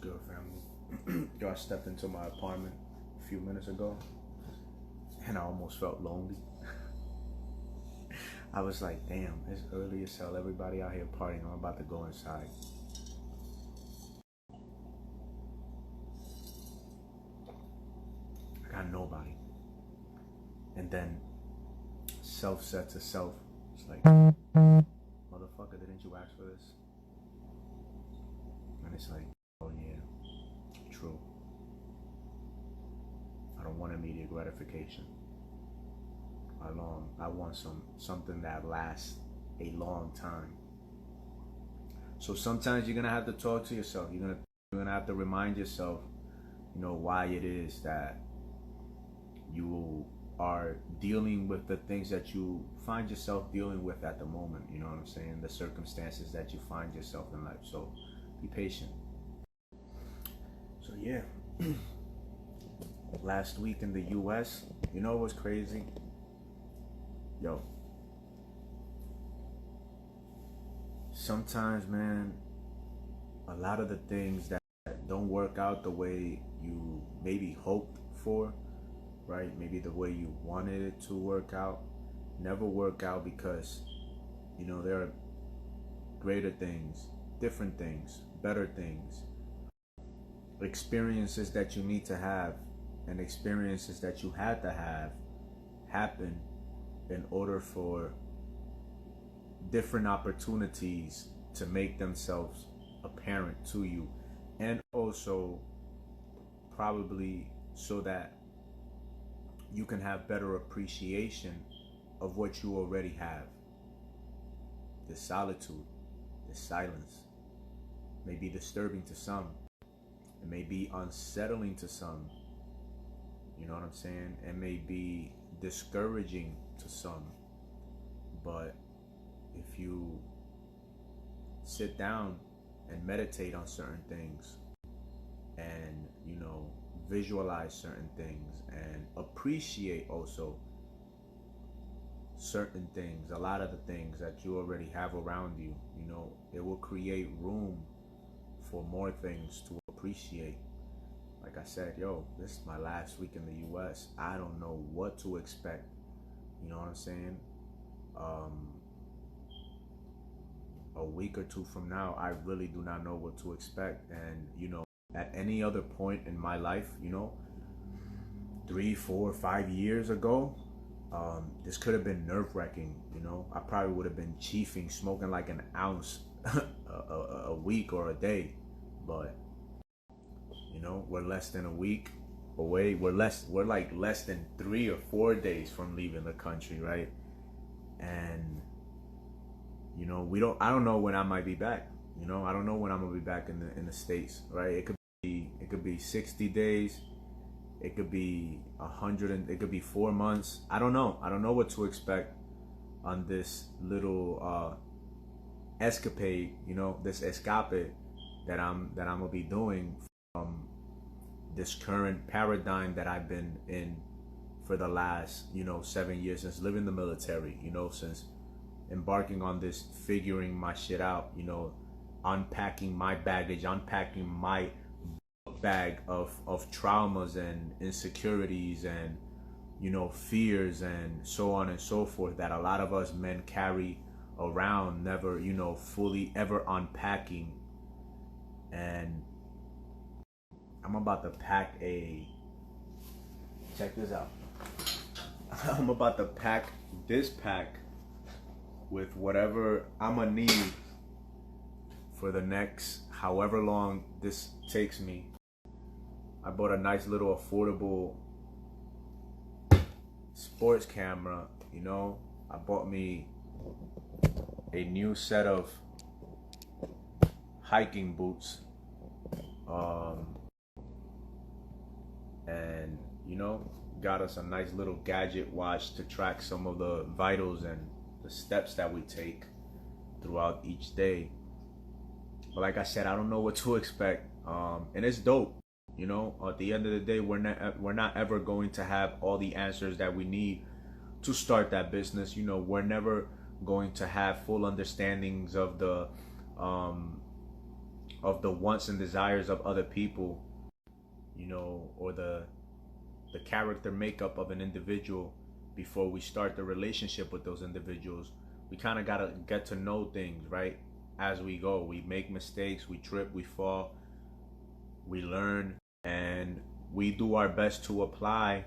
Good, family? Yo, I stepped into my apartment a few minutes ago and I almost felt lonely. I was like, damn, it's early as hell. Everybody out here partying. I'm about to go inside. I got nobody. And then self said to self, it's like, motherfucker, didn't you ask for this? And it's like, oh yeah, true. I don't want immediate gratification. I want something that lasts a long time. So sometimes you're gonna have to talk to yourself. You're gonna have to remind yourself, why it is that you are dealing with the things that you find yourself dealing with at the moment. You know what I'm saying? The circumstances that you find yourself in life. So be patient. So yeah. Last week in the US, you know what's crazy? Yo, sometimes, man, a lot of the things that don't work out the way you maybe hoped for, right? Maybe the way you wanted it to work out, never work out because, there are greater things, different things, better things, experiences that you need to have and experiences that you had to have happen in order for different opportunities to make themselves apparent to you, and also probably so that you can have better appreciation of what you already have. The solitude, the silence may be disturbing to some. It may be unsettling to some. You know what I'm saying? It may be discouraging to some. But if you sit down and meditate on certain things and, visualize certain things and appreciate also certain things, a lot of the things that you already have around you, it will create room for more things to appreciate. Like I said, this is my last week in the US. I don't know what to expect. You know what I'm saying? A week or two from now, I really do not know what to expect. And, at any other point in my life, 3, 4, 5 years ago, this could have been nerve-wracking. I probably would have been chiefing, smoking like an ounce a week or a day. But we're less than a week away. We're like less than 3 or 4 days from leaving the country, right? And I don't know when I might be back. I don't know when I'm gonna be back in the States, right? It could be 60 days, it could be 100, and it could be 4 months. I don't know what to expect on this little escapade, this escape that I'm gonna be doing from this current paradigm that I've been in for the last 7 years, since leaving the military, since embarking on this figuring my shit out, unpacking my baggage, unpacking my bag of traumas and insecurities and fears and so on and so forth that a lot of us men carry around, never fully ever unpacking. And I'm about to pack check this out. I'm about to pack this pack with whatever I'm gonna need for the next however long this takes me. I bought a nice little affordable sports camera, I bought me a new set of hiking boots, and got us a nice little gadget watch to track some of the vitals and the steps that we take throughout each day. But like I said, I don't know what to expect, and it's dope. At the end of the day, we're not ever going to have all the answers that we need to start that business. We're never going to have full understandings of the of the wants and desires of other people, you know, or the character makeup of an individual before we start the relationship with those individuals. We kind of got to get to know things, right? As we go, we make mistakes, we trip, we fall, we learn, and we do our best to apply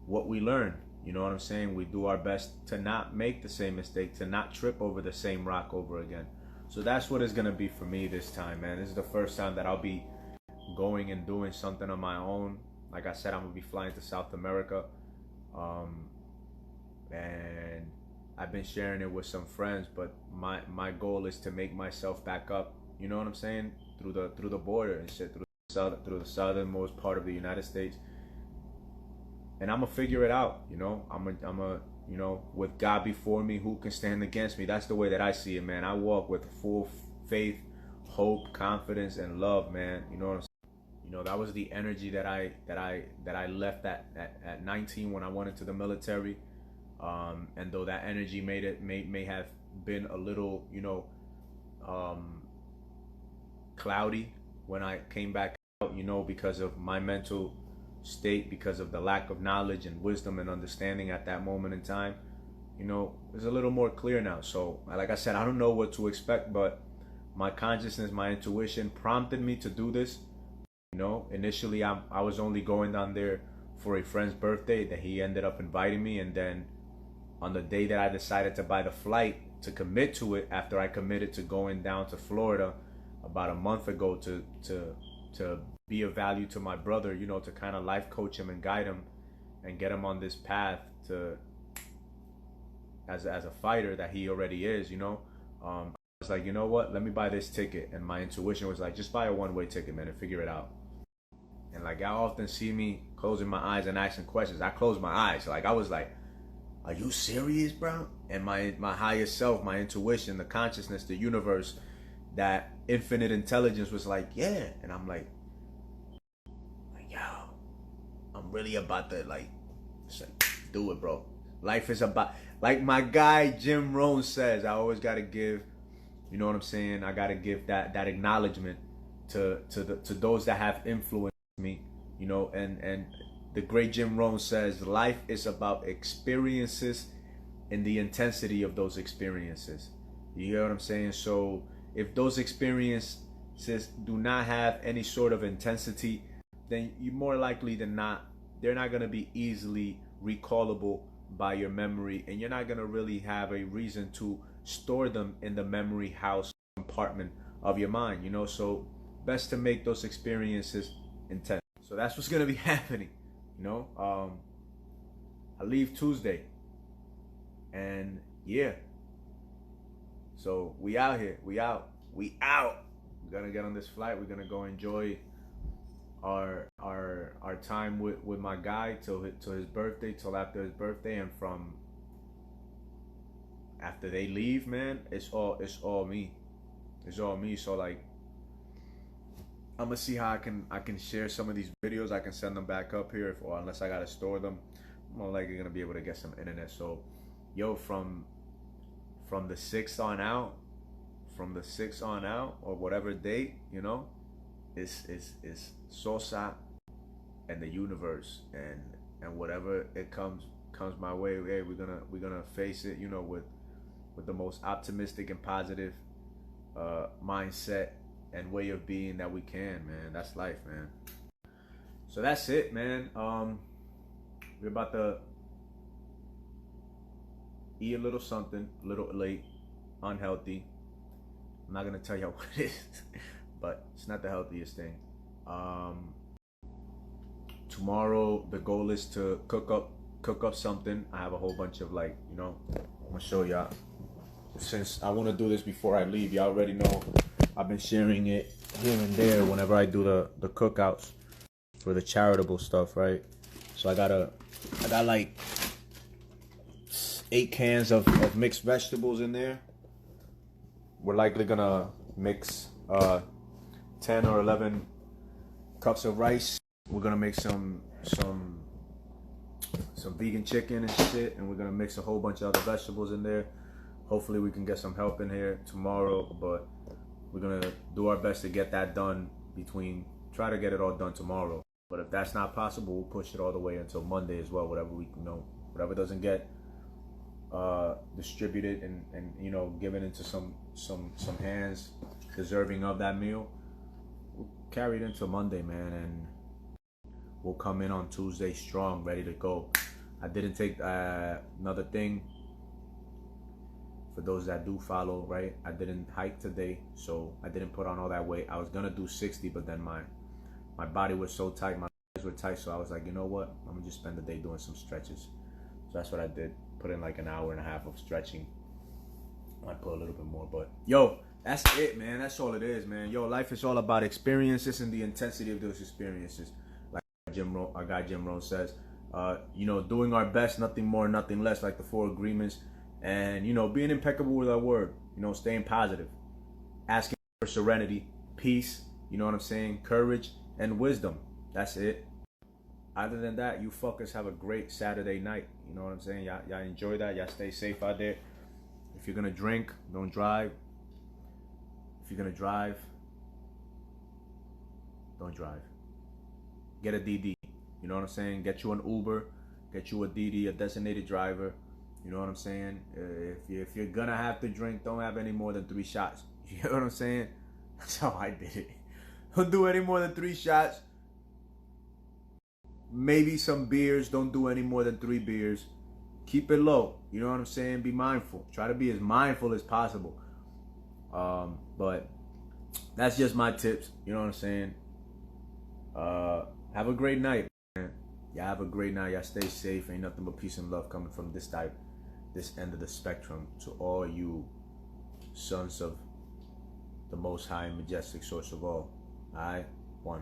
what we learn. You know what I'm saying? We do our best to not make the same mistake, to not trip over the same rock over again. So that's what it's going to be for me this time, man. This is the first time that I'll be going and doing something on my own. Like I said, I'm going to be flying to South America. And I've been sharing it with some friends, but my goal is to make myself back up, you know what I'm saying, through the border and shit, through the southernmost part of the United States. And I'm gonna figure it out, you know. I'm a you know, with God before me, who can stand against me? That's the way that I see it, man. I walk with full faith, hope, confidence, and love, man. You know what I'm saying? You know, that was the energy that I left at 19 when I went into the military. And though that energy may have been a little, you know, cloudy when I came back out, you know, because of my mental state, because of the lack of knowledge and wisdom and understanding at that moment in time, you know, it's a little more clear now. So like I said, I don't know what to expect, but my consciousness, my intuition prompted me to do this. You know, initially I was only going down there for a friend's birthday that he ended up inviting me, and then on the day that I decided to buy the flight to commit to it, after I committed to going down to Florida about a month ago to be of value to my brother, you know, to kind of life coach him and guide him and get him on this path to as a fighter that he already is, you know. I was like, you know what, let me buy this ticket. And my intuition was like, just buy a one-way ticket, man, and figure it out. And like, y'all often see me closing my eyes and asking questions. I closed my eyes. Like, I was like, are you serious, bro? And my higher self, my intuition, the consciousness, the universe, that infinite intelligence was like, yeah. And I'm like, yo, I'm really about to like do it, bro. Life is about, like my guy Jim Rohn says, I always got to give, you know what I'm saying? I got to give that acknowledgement to those that have influenced me, you know, and the great Jim Rohn says life is about experiences and the intensity of those experiences. You hear what I'm saying? So if those experiences do not have any sort of intensity, then you more likely than not, they're not going to be easily recallable by your memory, and you're not going to really have a reason to store them in the memory house compartment of your mind, you know. So best to make those experiences intense. So that's what's going to be happening, you know. I leave Tuesday, and yeah, so we out here, we out. We're gonna get on this flight. We're gonna go enjoy our time with my guy till his birthday, till after his birthday. And from after they leave, man, it's all me. It's all me. So like, I'm gonna see how I can share some of these videos. I can send them back up here, or unless I gotta store them, I'm more likely gonna be able to get some internet. So yo, from the 6th on out, or whatever date, you know, it's Sosa and the universe, and whatever it comes my way, hey, we're gonna face it, you know, with the most optimistic and positive mindset and way of being that we can, man. That's life, man. So that's it, man. We're about to eat a little something, a little late, unhealthy. I'm not gonna tell you what it is, but it's not the healthiest thing. Tomorrow the goal is to cook up something. I have a whole bunch of, like, you know, I'm gonna show y'all. Since I want to do this before I leave, y'all already know I've been sharing it here and there whenever I do the cookouts for the charitable stuff, right? So I got like 8 cans of mixed vegetables in there. We're likely gonna mix 10 or 11 cups of rice. We're gonna make some vegan chicken and shit, and we're gonna mix a whole bunch of other vegetables in there. Hopefully we can get some help in here tomorrow, but We're gonna do our best to get that done try to get it all done tomorrow. But if that's not possible, we'll push it all the way until Monday as well. Whatever doesn't get distributed and given into some hands deserving of that meal, we'll carry it into Monday, man, and we'll come in on Tuesday strong, ready to go. I didn't take another thing. For those that do follow, right? I didn't hike today, so I didn't put on all that weight. I was gonna do 60, but then my body was so tight, my legs were tight, so I was like, you know what? I'm gonna just spend the day doing some stretches. So that's what I did. Put in like an hour and a half of stretching. I put a little bit more, but yo, that's it, man. That's all it is, man. Yo, life is all about experiences and the intensity of those experiences. Like our guy Jim Rohn says, doing our best, nothing more, nothing less, like the 4 agreements. And, being impeccable with our word, staying positive, asking for serenity, peace, you know what I'm saying? Courage and wisdom. That's it. Other than that, you fuckers have a great Saturday night. You know what I'm saying? Y'all enjoy that. Y'all stay safe out there. If you're going to drink, don't drive. If you're going to drive, don't drive. Get a DD. You know what I'm saying? Get you an Uber. Get you a DD, a designated driver. You know what I'm saying? If you're gonna have to drink, don't have any more than 3 shots. You know what I'm saying? That's how I did it. Don't do any more than 3 shots. Maybe some beers. Don't do any more than 3 beers. Keep it low. You know what I'm saying? Be mindful. Try to be as mindful as possible. But that's just my tips. You know what I'm saying? Have a great night, man. Y'all have a great night. Y'all stay safe. Ain't nothing but peace and love coming from this end of the spectrum to all you sons of the Most High and Majestic Source of all. Alright? 1.